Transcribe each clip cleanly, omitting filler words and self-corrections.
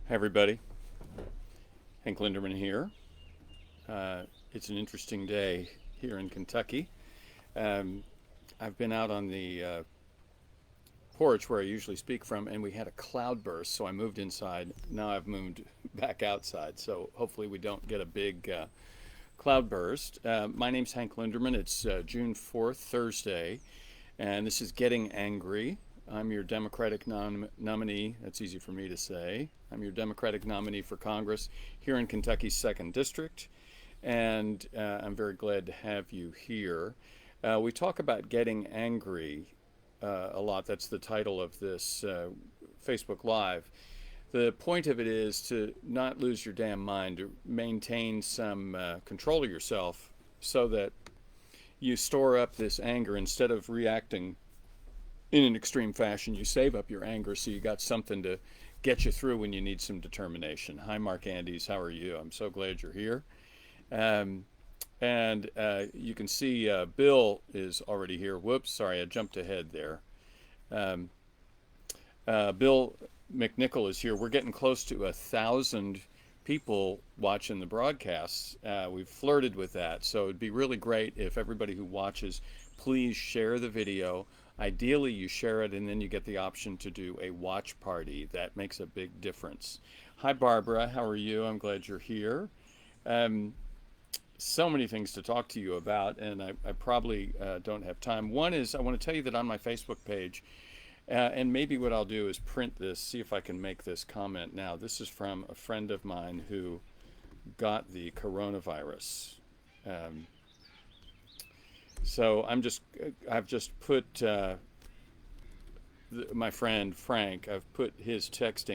Hi, everybody. Hank Linderman here. It's an interesting day here in Kentucky. Um, I've been out on the porch where I usually speak from, and we had a cloudburst, so I moved inside. Now I've moved back outside, so hopefully we don't get a big cloudburst. My name's Hank Linderman. It's June 4th, Thursday, and this is Getting Angry. I'm your Democratic nominee. That's easy for me to say. I'm your Democratic nominee for Congress here in Kentucky's 2nd District, and I'm very glad to have you here. We talk about getting angry a lot. That's the title of this Facebook Live. The point of it is to not lose your damn mind, to maintain some control of yourself so that you store up this anger instead of reacting in an extreme fashion. You save up your anger so you got something to get you through when you need some determination. Hi, Mark Andes. How are you? I'm so glad you're here. Um, and you can see Bill is already here. Whoops, sorry, I jumped ahead there. Um, Bill McNichol is here. We're getting close to 1,000 people watching the broadcasts. We've flirted with that, so it'd be really great if everybody who watches, please share the video. Ideally, you share it and then you get the option to do a watch party. That makes a big difference. Hi, Barbara. How are you? I'm glad you're here. Um, so many things to talk to you about, and I probably don't have time. One is I want to tell you that on my Facebook page, and maybe what I'll do is print this, see if I can make this comment now. This is from a friend of mine who got the coronavirus. Um, so I've just put my friend Frank, I've put his text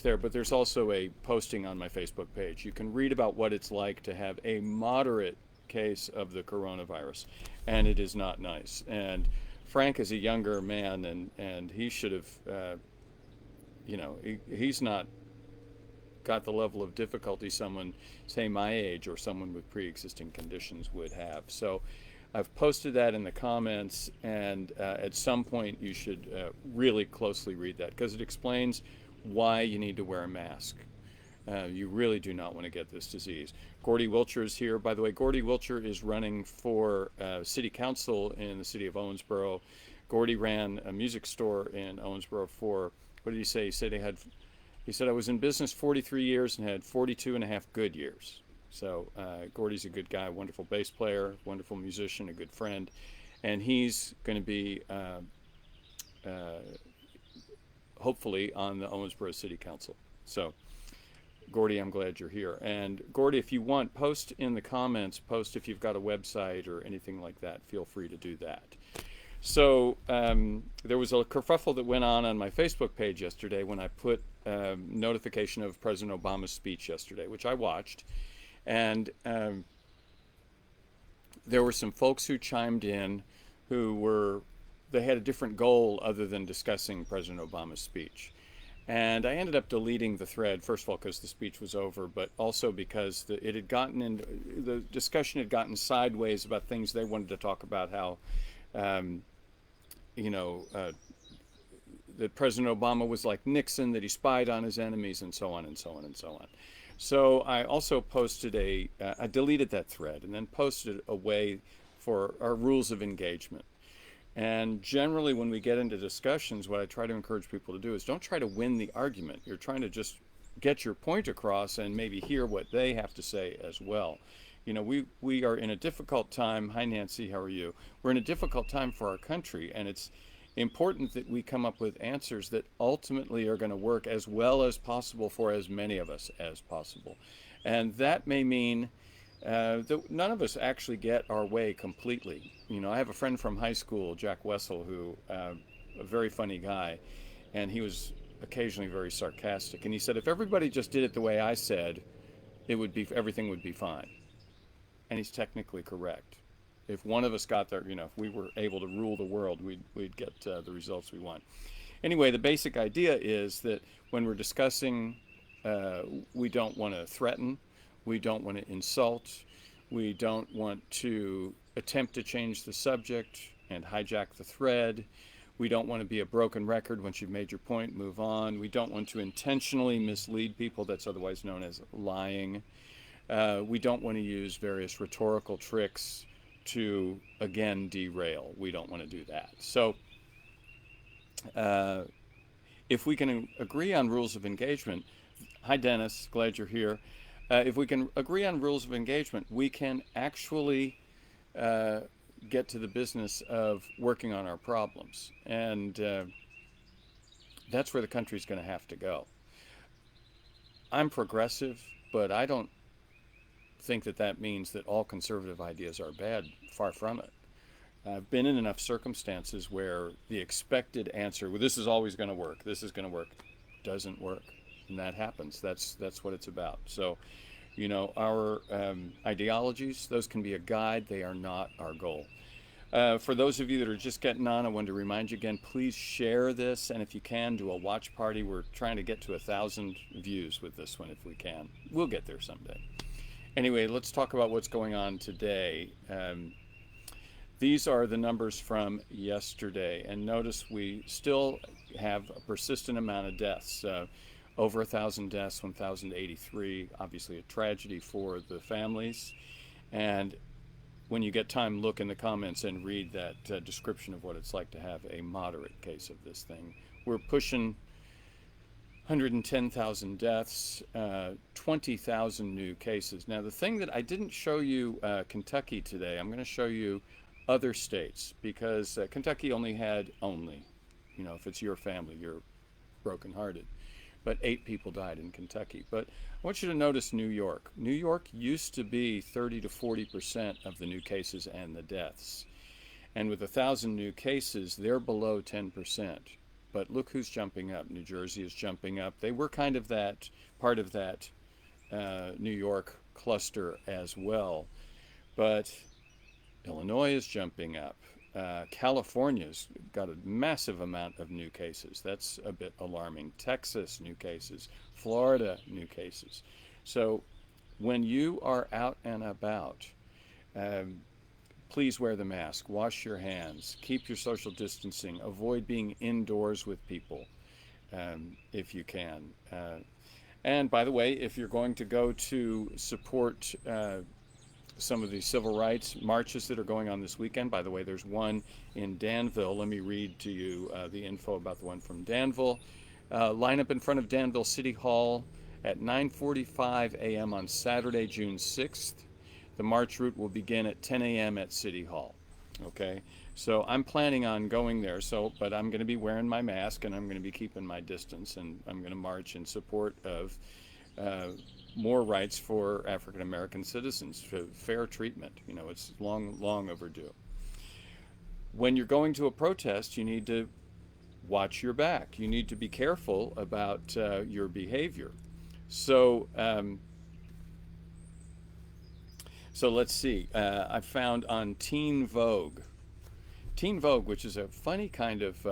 there, but there's also a posting on my Facebook page. You can read about what it's like to have a moderate case of the coronavirus, and it is not nice. And Frank is a younger man, and he should have, he's not got the level of difficulty someone, say my age, or someone with pre-existing conditions would have. So I've posted that in the comments, and at some point you should really closely read that because it explains why you need to wear a mask. You really do not want to get this disease. Gordy Wilcher is here. By the way, Gordy Wilcher is running for city council in the city of Owensboro. Gordy ran a music store in Owensboro for, what did he say? He said I was in business 43 years and had 42 and a half good years. So Gordy's a good guy, wonderful bass player, wonderful musician, a good friend, and he's going to be hopefully on the Owensboro City Council. So Gordy, I'm glad you're here. And Gordy, if you want, post in the comments, post if you've got a website or anything like that. Feel free to do that. So there was a kerfuffle that went on my Facebook page yesterday when I put notification of President Obama's speech yesterday, which I watched. And there were some folks who chimed in they had a different goal other than discussing President Obama's speech. And I ended up deleting the thread, first of all, because the speech was over, but also because the discussion had gotten sideways about things they wanted to talk about, how, that President Obama was like Nixon, that he spied on his enemies, and so on and so on and so on. So I also posted I deleted that thread and then posted a way for our rules of engagement. And generally, when we get into discussions, what I try to encourage people to do is don't try to win the argument. You're trying to just get your point across and maybe hear what they have to say as well. We are in a difficult time. Hi, Nancy. How are you? We're in a difficult time for our country, and it's important that we come up with answers that ultimately are going to work as well as possible for as many of us as possible. And that may mean that none of us actually get our way completely. I have a friend from high school, Jack Wessel, who a very funny guy, and he was occasionally very sarcastic. And he said, if everybody just did it the way I said, everything would be fine. And he's technically correct. If one of us got there, if we were able to rule the world, we'd get the results we want. Anyway, the basic idea is that when we're discussing, we don't want to threaten, we don't want to insult, we don't want to attempt to change the subject and hijack the thread. We don't want to be a broken record. Once you've made your point, move on. We don't want to intentionally mislead people. That's otherwise known as lying. We don't want to use various rhetorical tricks to, again, derail. We don't want to do that. So if we can agree on rules of engagement, hi Dennis, glad you're here. If we can agree on rules of engagement, we can actually get to the business of working on our problems. And that's where the country's going to have to go. I'm progressive, but I don't think that that means that all conservative ideas are bad. Far from it. I've been in enough circumstances where the expected answer, well, this is always going to work, this is going to work, doesn't work. And that happens. That's what it's about. So, our ideologies, those can be a guide. They are not our goal. For those of you that are just getting on, I wanted to remind you again, please share this. And if you can, do a watch party. We're trying to get to 1,000 views with this one if we can. We'll get there someday. Anyway, let's talk about what's going on today. These are the numbers from yesterday. And notice we still have a persistent amount of deaths. Over 1,000 deaths, 1,083. Obviously a tragedy for the families. And when you get time, look in the comments and read that description of what it's like to have a moderate case of this thing. We're pushing 110,000 deaths, 20,000 new cases. Now, the thing that I didn't show you Kentucky today, I'm going to show you other states, because Kentucky had, if it's your family, you're brokenhearted. But 8 people died in Kentucky. But I want you to notice New York. New York used to be 30 to 40% of the new cases and the deaths. And with 1,000 new cases, they're below 10%. But look who's jumping up. New Jersey is jumping up. They were kind of that part of that New York cluster as well. But Illinois is jumping up. California's got a massive amount of new cases. That's a bit alarming. Texas, new cases. Florida, new cases. So when you are out and about, please wear the mask, wash your hands, keep your social distancing, avoid being indoors with people if you can. And by the way, if you're going to go to support some of the civil rights marches that are going on this weekend. By the way, there's one in Danville. Let me read to you the info about the one from Danville. Line up in front of Danville City Hall at 9:45 a.m. on Saturday, June 6th. The march route will begin at 10 a.m. at City Hall. Okay, so I'm planning on going there. But I'm going to be wearing my mask and I'm going to be keeping my distance, and I'm going to march in support of more rights for African American citizens, for fair treatment. It's long overdue. When you're going to a protest, you need to watch your back. You need to be careful about your behavior. So let's see. I found on Teen Vogue, which is a funny kind of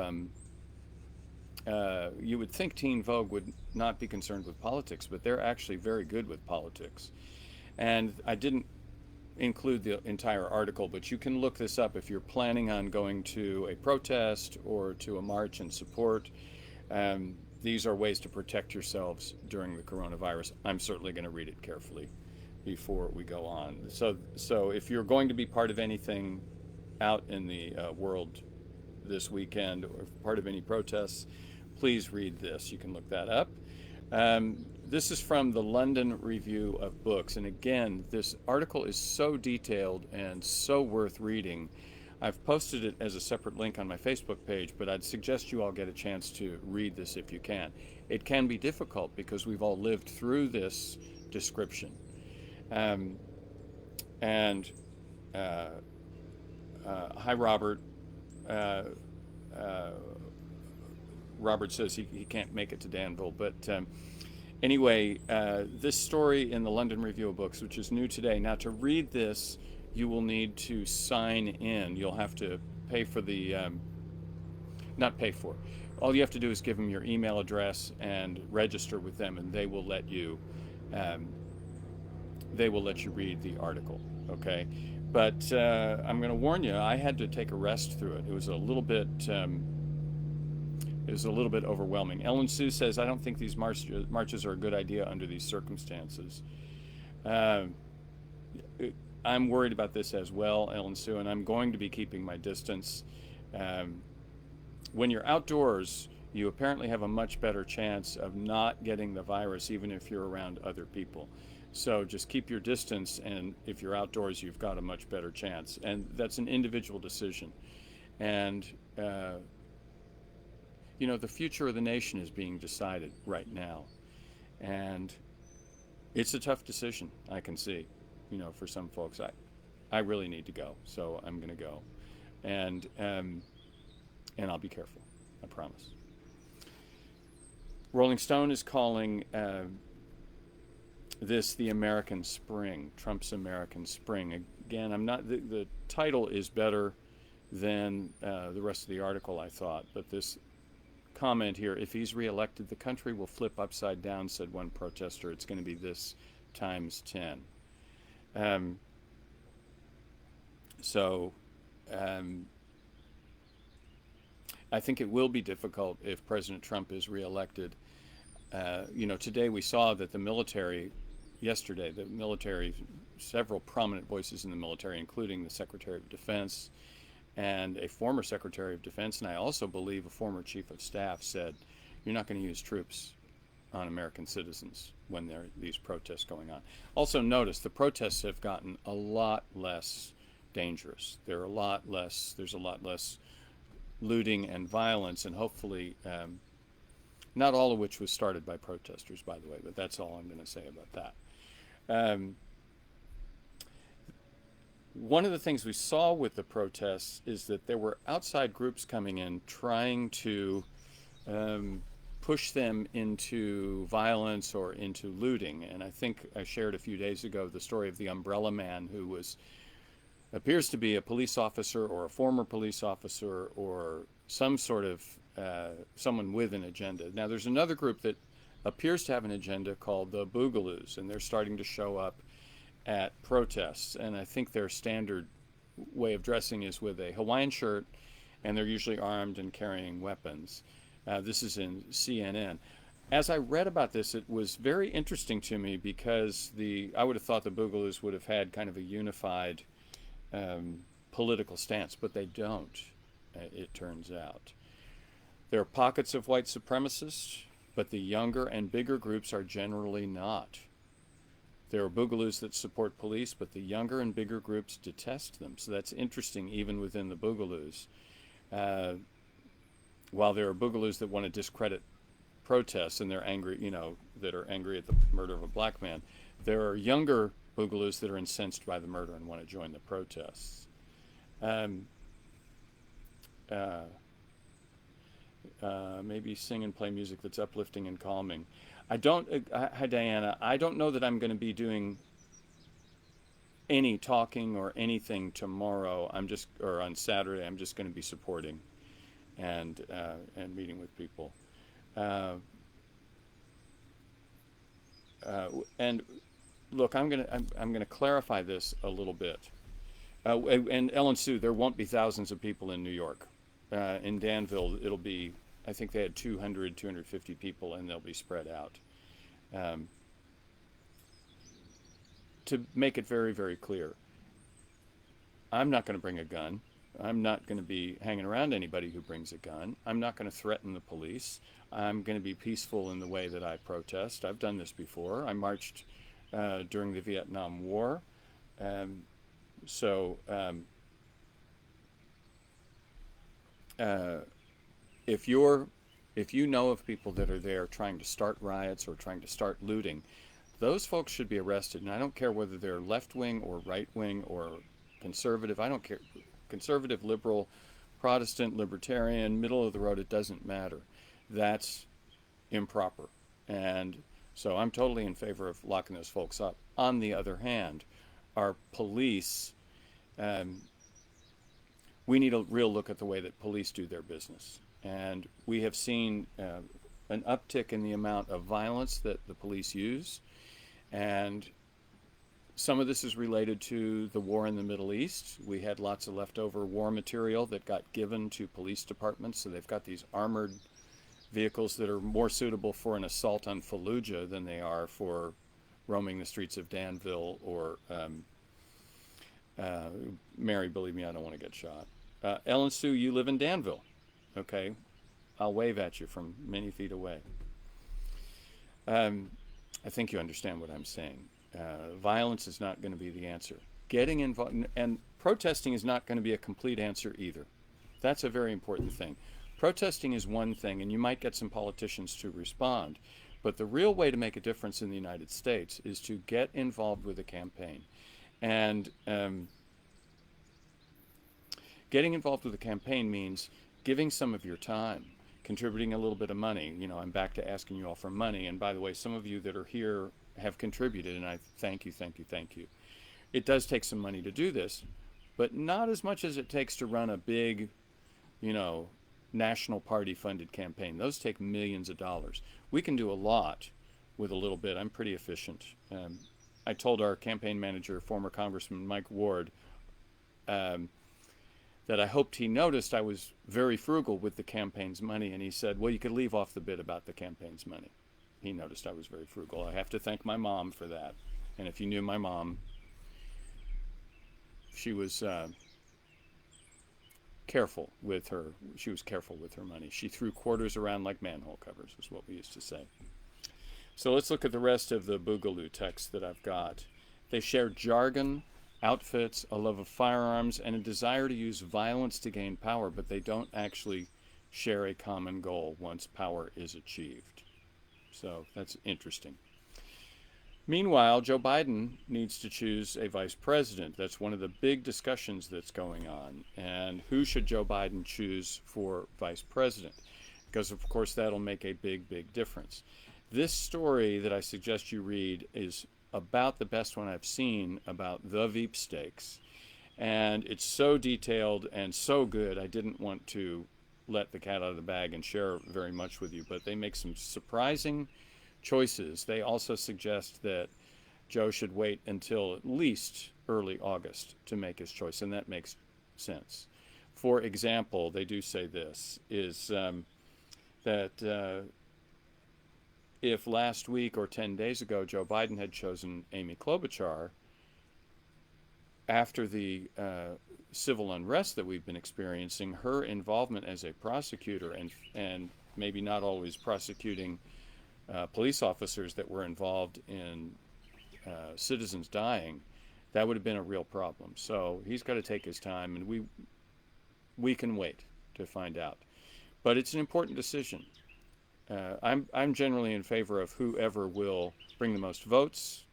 you would think Teen Vogue would not be concerned with politics, but they're actually very good with politics. And I didn't include the entire article, but you can look this up if you're planning on going to a protest or to a march in support. These are ways to protect yourselves during the coronavirus. I'm certainly going to read it carefully before we go on. So if you're going to be part of anything out in the world this weekend, or part of any protests, please read this. You can look that up. This is from the London Review of Books. And again, this article is so detailed and so worth reading. I've posted it as a separate link on my Facebook page, but I'd suggest you all get a chance to read this if you can. It can be difficult because we've all lived through this description. Hi, Robert. Robert says he can't make it to Danville, but anyway, this story in the London Review of Books, which is new today. Now, to read this, you will need to sign in. You'll have to pay for the, not pay for. All you have to do is give them your email address and register with them, and they will let you read the article. Okay, but I'm going to warn you, I had to take a rest through it. It was a little bit is a little bit overwhelming. Ellen Sue says, I don't think these marches are a good idea under these circumstances. Uh, I'm worried about this as well, Ellen Sue, and I'm going to be keeping my distance. Um, when you're outdoors, you apparently have a much better chance of not getting the virus, even if you're around other people. So just keep your distance, and if you're outdoors, you've got a much better chance. And that's an individual decision. And, the future of the nation is being decided right now. And it's a tough decision, I can see. For some folks, I really need to go, so I'm going to go. And I'll be careful, I promise. Rolling Stone is calling this the American Spring, Trump's American Spring. Again, the title is better than the rest of the article, I thought, but this comment here, if he's reelected, the country will flip upside down, said one protester. It's going to be this times 10. I think it will be difficult if President Trump is reelected. Today we saw that yesterday, several prominent voices in the military, including the Secretary of Defense and a former Secretary of Defense, and I also believe a former Chief of Staff, said, you're not going to use troops on American citizens when there are these protests going on. Also notice the protests have gotten a lot less dangerous. There's a lot less looting and violence, and hopefully not all of which was started by protesters, by the way, but that's all I'm going to say about that. One of the things we saw with the protests is that there were outside groups coming in trying to push them into violence or into looting. And I think I shared a few days ago the story of the Umbrella Man, who appears to be a police officer or a former police officer or some sort of someone with an agenda. Now, there's another group that appears to have an agenda called the Boogaloos, and they're starting to show up at protests. And I think their standard way of dressing is with a Hawaiian shirt, and they're usually armed and carrying weapons. This is in CNN. As I read about this, it was very interesting to me because I would have thought the Boogaloos would have had kind of a unified political stance, but they don't, it turns out. There are pockets of white supremacists, but the younger and bigger groups are generally not. There are Boogaloos that support police, but the younger and bigger groups detest them. So that's interesting, even within the Boogaloos. While there are Boogaloos that want to discredit protests and they're angry, that are angry at the murder of a black man, there are younger Boogaloos that are incensed by the murder and want to join the protests. Maybe sing and play music that's uplifting and calming. Hi Diana. I don't know that I'm going to be doing any talking or anything tomorrow. Or on Saturday. I'm just going to be supporting and meeting with people. And look, I'm gonna clarify this a little bit. And Ellen Sue, there won't be thousands of people in New York. In Danville, it'll be, I think they had 250 people, and they'll be spread out. To make it very, very clear, I'm not going to bring a gun. I'm not going to be hanging around anybody who brings a gun. I'm not going to threaten the police. I'm going to be peaceful in the way that I protest. I've done this before. I marched during the Vietnam War. If you know of people that are there trying to start riots or trying to start looting, those folks should be arrested. And I don't care whether they're left-wing or right-wing or conservative. I don't care. Conservative, liberal, Protestant, libertarian, middle of the road, it doesn't matter. That's improper. And so I'm totally in favor of locking those folks up. On the other hand, our police, we need a real look at the way that police do their business. And we have seen an uptick in the amount of violence that the police use. And some of this is related to the war in the Middle East. We had lots of leftover war material that got given to police departments. So they've got these armored vehicles that are more suitable for an assault on Fallujah than they are for roaming the streets of Danville or Mary, believe me, I don't want to get shot. Ellen Sue, you live in Danville. Okay, I'll wave at you from many feet away. I think you understand what I'm saying. Violence is not going to be the answer. Getting involved and protesting is not going to be a complete answer either. That's a very important thing. Protesting is one thing, and you might get some politicians to respond. But the real way to make a difference in the United States is to get involved with a campaign. And getting involved with a campaign means giving some of your time, contributing a little bit of money. You know, I'm back to asking you all for money. And by the way, some of you that are here have contributed, and I thank you, thank you, thank you. It does take some money to do this, but not as much as it takes to run a big, you know, national party funded campaign. Those take millions of dollars. We can do a lot with a little bit. I'm pretty efficient. I told our campaign manager, former Congressman Mike Ward, that I hoped he noticed I was very frugal with the campaign's money, and he said, well, you could leave off the bit about the campaign's money. He noticed I was very frugal. I have to thank my mom for that. And if you knew my mom, she was careful with her. She was careful with her money. She threw quarters around like manhole covers, is what we used to say. So let's look at the rest of the Boogaloo text that I've got. They share jargon, outfits, a love of firearms, and a desire to use violence to gain power, but they don't actually share a common goal once power is achieved. So that's interesting. Meanwhile, Joe Biden needs to choose a vice president. That's one of the big discussions that's going on. And who should Joe Biden choose for vice president? Because, of course, that'll make a big, big difference. This story that I suggest you read is about the best one I've seen about the Veep stakes. And it's so detailed and so good, I didn't want to let the cat out of the bag and share very much with you. But they make some surprising choices. They also suggest that Joe should wait until at least early August to make his choice, and that makes sense. For example, they do say this, is that if last week or 10 days ago Joe Biden had chosen Amy Klobuchar, after the civil unrest that we've been experiencing, her involvement as a prosecutor and maybe not always prosecuting police officers that were involved in citizens dying, that would have been a real problem. So he's got to take his time, and we can wait to find out. But it's an important decision. I'm generally in favor of whoever will bring the most votes.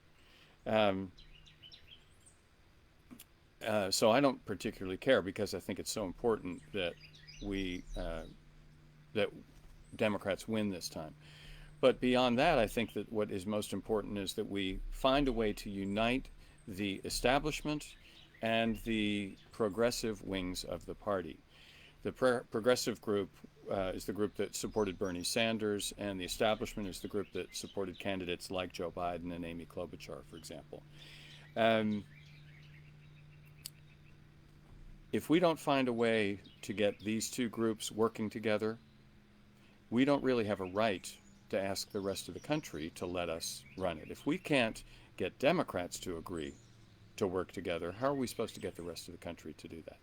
So I don't particularly care, because I think it's so important that that Democrats win this time. But beyond that, I think that what is most important is that we find a way to unite the establishment and the progressive wings of the party. The progressive group is the group that supported Bernie Sanders, and the establishment is the group that supported candidates like Joe Biden and Amy Klobuchar, for example. If we don't find a way to get these two groups working together, we don't really have a right to ask the rest of the country to let us run it. If we can't get Democrats to agree to work together, how are we supposed to get the rest of the country to do that?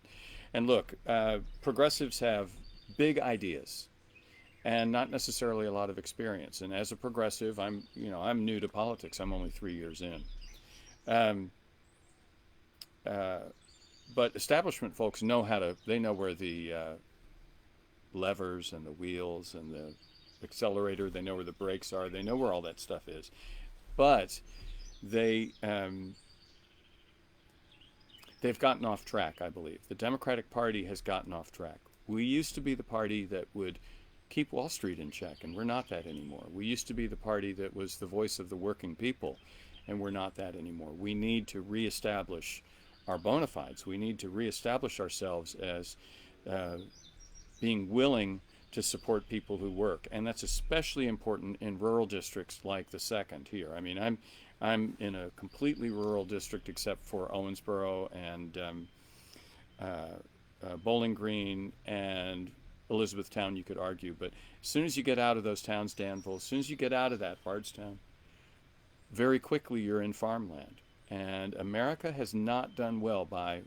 And look, progressives have big ideas and not necessarily a lot of experience. And as a progressive, I'm new to politics. I'm only 3 years in. But establishment folks know they know where the levers and the wheels and the accelerator, they know where the brakes are, they know where all that stuff is. But they've gotten off track, I believe. The Democratic Party has gotten off track. We used to be the party that would keep Wall Street in check, and we're not that anymore. We used to be the party that was the voice of the working people, and we're not that anymore. We need to reestablish our bona fides. We need to reestablish ourselves as being willing to support people who work, and that's especially important in rural districts like the second here. I mean, I'm in a completely rural district except for Owensboro and Bowling Green and Elizabethtown, you could argue. But as soon as you get out of those towns, Danville, as soon as you get out of that, Bardstown, very quickly you're in farmland. And America has not done well by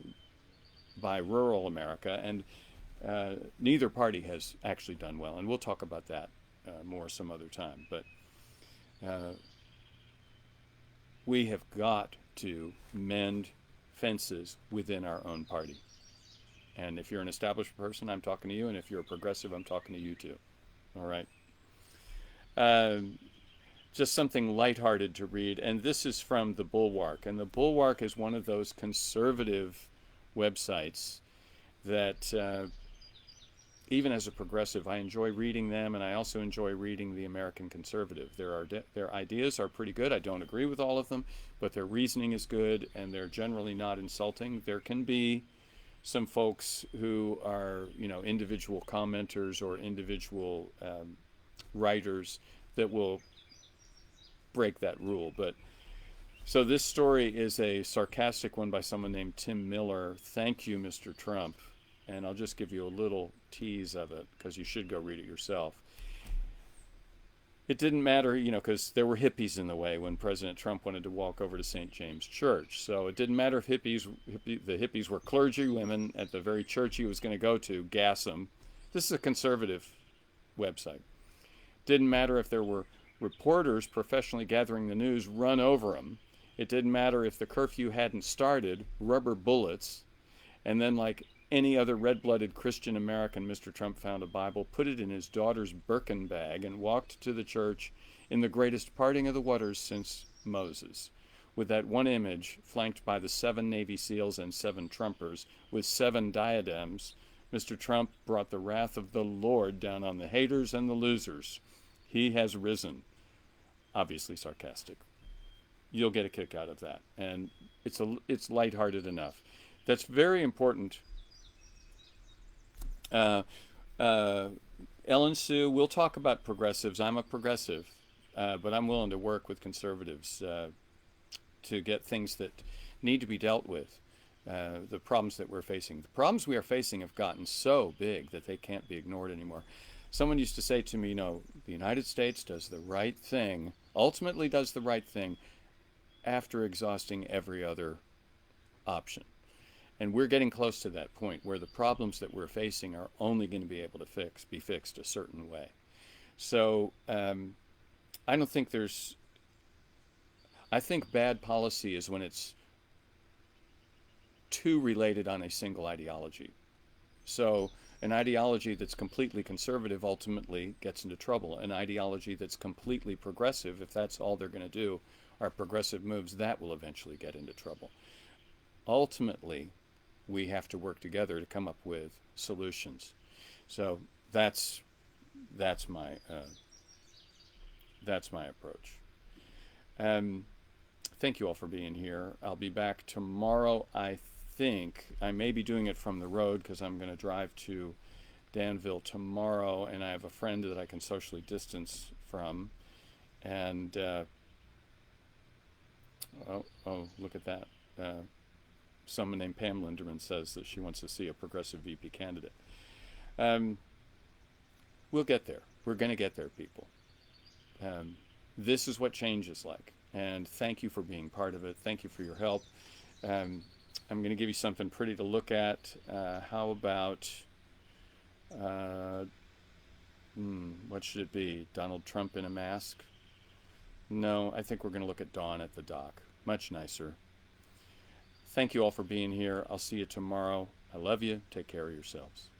rural America, and neither party has actually done well. And we'll talk about that more some other time. But we have got to mend fences within our own party. And if you're an established person, I'm talking to you. And if you're a progressive, I'm talking to you too. All right. Just something lighthearted to read. And this is from The Bulwark. And The Bulwark is one of those conservative websites that even as a progressive, I enjoy reading them, and I also enjoy reading the American Conservative. Their ideas are pretty good. I don't agree with all of them, but their reasoning is good, and they're generally not insulting. There can be some folks who are, individual commenters or individual writers that will break that rule. But so this story is a sarcastic one by someone named Tim Miller. Thank you, Mr. Trump. And I'll just give you a little tease of it because you should go read it yourself. It didn't matter, because there were hippies in the way when President Trump wanted to walk over to St. James Church. So it didn't matter if the hippies were clergy women at the very church he was going to go to, gas them. This is a conservative website. Didn't matter if there were reporters professionally gathering the news, run over them. It didn't matter if the curfew hadn't started, rubber bullets. And then, like any other red-blooded Christian American, Mr. Trump found a Bible, put it in his daughter's Birkin bag, and walked to the church in the greatest parting of the waters since Moses, with that one image flanked by the 7 Navy SEALs and 7 Trumpers with 7 diadems. Mr. Trump brought the wrath of the Lord down on the haters and the losers. He has risen. Obviously sarcastic. You'll get a kick out of that, and it's lighthearted enough. That's very important. Ellen Sue, we'll talk about progressives. I'm a progressive, but I'm willing to work with conservatives to get things that need to be dealt with, the problems that we're facing. The problems we are facing have gotten so big that they can't be ignored anymore. Someone used to say to me, the United States does the right thing, ultimately does the right thing, after exhausting every other option. And we're getting close to that point where the problems that we're facing are only going to be able to be fixed a certain way. So I don't think I think bad policy is when it's too related on a single ideology. So an ideology that's completely conservative ultimately gets into trouble. An ideology that's completely progressive, if that's all they're going to do, are progressive moves, that will eventually get into trouble. Ultimately, we have to work together to come up with solutions. So that's my approach. Thank you all for being here. I'll be back tomorrow. I think I may be doing it from the road because I'm going to drive to Danville tomorrow, and I have a friend that I can socially distance from. And oh, look at that. Someone named Pam Linderman says that she wants to see a progressive VP candidate. We'll get there. We're going to get there, people. This is what change is like. And thank you for being part of it. Thank you for your help. I'm going to give you something pretty to look at. How about, what should it be? Donald Trump in a mask? No, I think we're going to look at Dawn at the dock. Much nicer. Thank you all for being here. I'll see you tomorrow. I love you. Take care of yourselves.